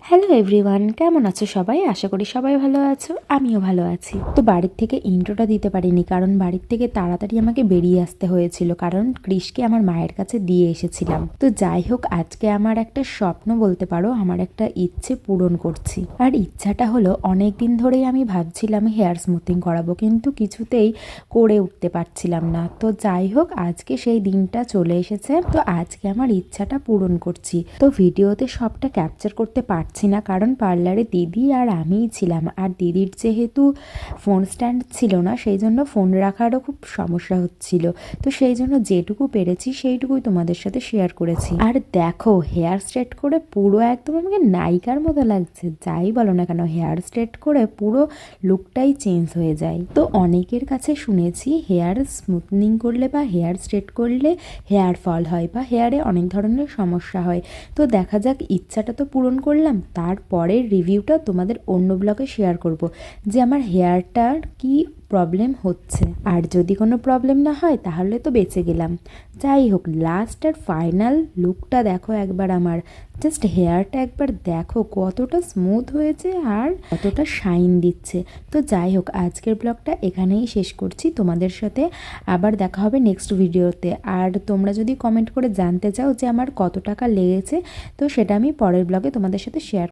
Hello everyone, কেমন আছো সবাই? আশা করি সবাই ভালো আছো, আমিও ভালো আছি। তো বাড়ির থেকে ইন্ট্রোটা দিতে পারিনি, কারণ বাড়ির থেকে তাড়াতাড়ি আমাকে বেরিয়ে আসতে হয়েছিল, কারণ ক্রিশকে আমার মায়ের কাছে দিয়ে এসেছিলাম। তো যাই হোক, আজকে আমার একটা স্বপ্ন বলতে পারো, আমার একটা ইচ্ছে পূরণ করছি। আর ইচ্ছাটা হলো, অনেক দিন ধরেই আমি ভাবছিলাম হেয়ার স্মুথিং করাবো, কিন্তু কিছুতেই করে উঠতে পারছিলাম না। তো যাই হোক, আজকে সেই দিনটা চলে এসেছে। তো আজকে আমার ইচ্ছাটা পূরণ করছি। তো ভিডিওতে সবটা ক্যাপচার করতে পারছি না, কারণ পার্লারে দিদি আর আমিই ছিলাম, আর দিদির যেহেতু ফোন স্ট্যান্ড ছিল না, সেই জন্য ফোন রাখারও খুব সমস্যা হচ্ছিল। তো সেই জন্য যেটুকু পেরেছি সেইটুকুই তোমাদের সাথে শেয়ার করেছি। আর দেখো, হেয়ার স্ট্রেট করে পুরো একদম আমাকে নায়িকার মতো লাগছে। যাই বলো না কেন, হেয়ার স্ট্রেট করে পুরো লুকটাই চেঞ্জ হয়ে যায়। তো অনেকের কাছে শুনেছি হেয়ার স্মুথনিং করলে বা হেয়ার স্ট্রেট করলে হেয়ার ফল হয় বা হেয়ারে অনেক ধরনের সমস্যা হয়। তো দেখা যাক, ইচ্ছাটা তো পূরণ করলাম, তারপরের রিভিউটা তোমাদের অন্য ব্লগে শেয়ার করব যে আমার হেয়ারটার কি প্রবলেম হচ্ছে। আর যদি কোনো প্রবলেম না হয় তাহলে তো বেঁচে গেলাম। যাই হোক, লাস্ট আর ফাইনাল লুকটা দেখো একবার, আমার জাস্ট হেয়ারটা একবার দেখো কতটা স্মুথ হয়েছে আর কতটা শাইন দিচ্ছে। তো যাই হোক, আজকের ব্লগটা এখানেই শেষ করছি। তোমাদের সাথে আবার দেখা হবে নেক্সট ভিডিওতে। আর তোমরা যদি কমেন্ট করে জানতে চাও যে আমার কত টাকা লেগেছে, তো সেটা আমি পরের ব্লগে তোমাদের সাথে শেয়ার